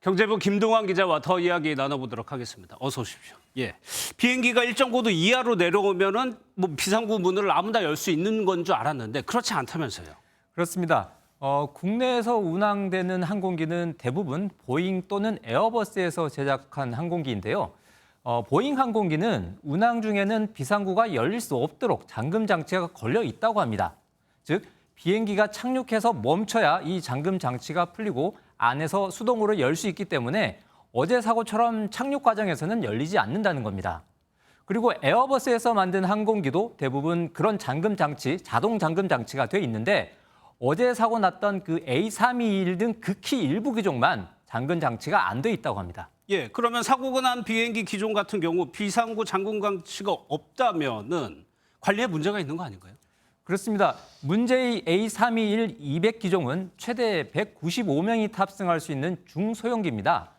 경제부 김동완 기자와 더 이야기 나눠보도록 하겠습니다. 어서 오십시오. 예, 비행기가 일정 고도 이하로 내려오면은 비상구 문을 아무나 열 수 있는 건 줄 알았는데 그렇지 않다면서요. 그렇습니다. 국내에서 운항되는 항공기는 대부분 보잉 또는 에어버스에서 제작한 항공기인데요. 보잉 항공기는 운항 중에는 비상구가 열릴 수 없도록 잠금 장치가 걸려 있다고 합니다. 즉, 비행기가 착륙해서 멈춰야 이 잠금 장치가 풀리고 안에서 수동으로 열 수 있기 때문에 어제 사고처럼 착륙 과정에서는 열리지 않는다는 겁니다. 그리고 에어버스에서 만든 항공기도 대부분 그런 잠금 장치, 자동 잠금 장치가 돼 있는데 어제 사고 났던 그 A321 등 극히 일부 기종만 잠금 장치가 안 돼 있다고 합니다. 예, 그러면 사고가 난 비행기 기종 같은 경우 비상구 잠금 장치가 없다면은 관리에 문제가 있는 거 아닌가요? 그렇습니다. 문제의 A321 200 기종은 최대 195명이 탑승할 수 있는 중소형기입니다.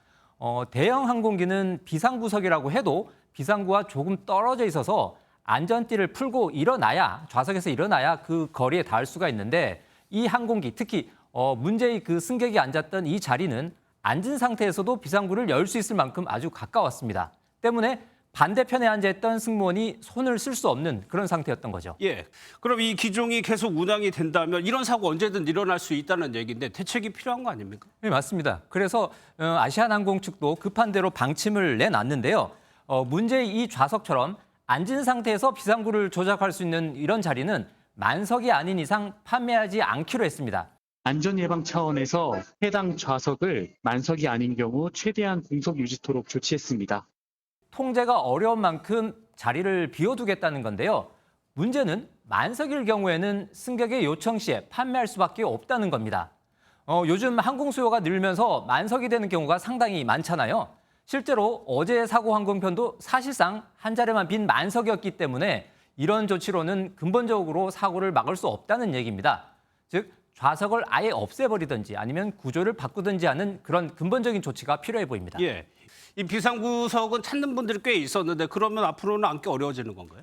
대형 항공기는 비상구석이라고 해도 비상구와 조금 떨어져 있어서 안전띠를 풀고 좌석에서 일어나야 그 거리에 닿을 수가 있는데 이 항공기, 특히 문제의 그 승객이 앉았던 이 자리는 앉은 상태에서도 비상구를 열 수 있을 만큼 아주 가까웠습니다. 때문에 반대편에 앉아있던 승무원이 손을 쓸 수 없는 그런 상태였던 거죠. 예, 그럼 이 기종이 계속 운항이 된다면 이런 사고 언제든 일어날 수 있다는 얘기인데 대책이 필요한 거 아닙니까? 네, 맞습니다. 그래서 아시아나항공 측도 급한 대로 방침을 내놨는데요. 문제의 이 좌석처럼 앉은 상태에서 비상구를 조작할 수 있는 이런 자리는 만석이 아닌 이상 판매하지 않기로 했습니다. 안전 예방 차원에서 해당 좌석을 만석이 아닌 경우 최대한 공석 유지토록 조치했습니다. 통제가 어려운 만큼 자리를 비워두겠다는 건데요. 문제는 만석일 경우에는 승객의 요청 시에 판매할 수밖에 없다는 겁니다. 요즘 항공 수요가 늘면서 만석이 되는 경우가 상당히 많잖아요. 실제로 어제 사고 항공편도 사실상 한 자리만 빈 만석이었기 때문에 이런 조치로는 근본적으로 사고를 막을 수 없다는 얘기입니다. 즉, 좌석을 아예 없애버리든지 아니면 구조를 바꾸든지 하는 그런 근본적인 조치가 필요해 보입니다. 예, 이 비상구석은 찾는 분들이 꽤 있었는데 그러면 앞으로는 앉기 어려워지는 건가요?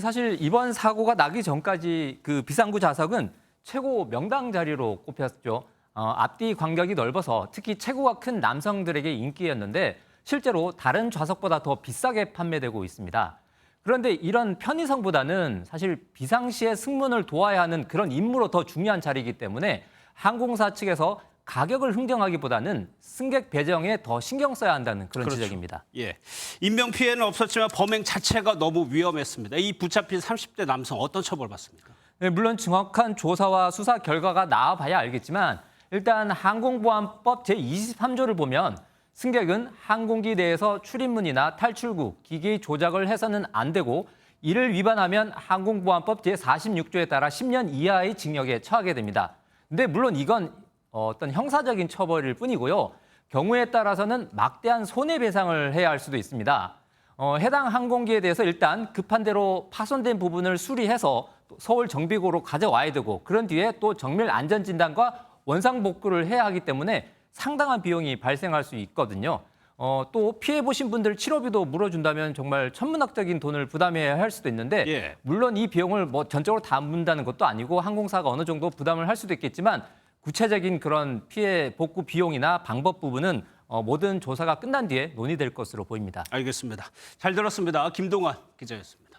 사실 이번 사고가 나기 전까지 그 비상구 좌석은 최고 명당 자리로 꼽혔죠. 앞뒤 간격이 넓어서 특히 체구가 큰 남성들에게 인기였는데 실제로 다른 좌석보다 더 비싸게 판매되고 있습니다. 그런데 이런 편의성보다는 사실 비상시에 승무원을 도와야 하는 그런 임무로 더 중요한 자리이기 때문에 항공사 측에서 가격을 흥정하기보다는 승객 배정에 더 신경 써야 한다는 그런 그렇죠. 지적입니다. 예, 인명 피해는 없었지만 범행 자체가 너무 위험했습니다. 이 붙잡힌 30대 남성 어떤 처벌 받습니까? 네, 물론 정확한 조사와 수사 결과가 나와봐야 알겠지만 일단 항공보안법 제23조를 보면 승객은 항공기 내에서 출입문이나 탈출구, 기기 조작을 해서는 안 되고 이를 위반하면 항공보안법 제46조에 따라 10년 이하의 징역에 처하게 됩니다. 근데 물론 이건 어떤 형사적인 처벌일 뿐이고요. 경우에 따라서는 막대한 손해배상을 해야 할 수도 있습니다. 해당 항공기에 대해서 일단 급한 대로 파손된 부분을 수리해서 서울 정비고로 가져와야 되고 그런 뒤에 또 정밀 안전진단과 원상복구를 해야 하기 때문에 상당한 비용이 발생할 수 있거든요. 또 피해 보신 분들 치료비도 물어준다면 정말 천문학적인 돈을 부담해야 할 수도 있는데 예. 물론 이 비용을 전적으로 다 문다는 것도 아니고 항공사가 어느 정도 부담을 할 수도 있겠지만 구체적인 그런 피해 복구 비용이나 방법 부분은 모든 조사가 끝난 뒤에 논의될 것으로 보입니다. 알겠습니다. 잘 들었습니다. 김동완 기자였습니다.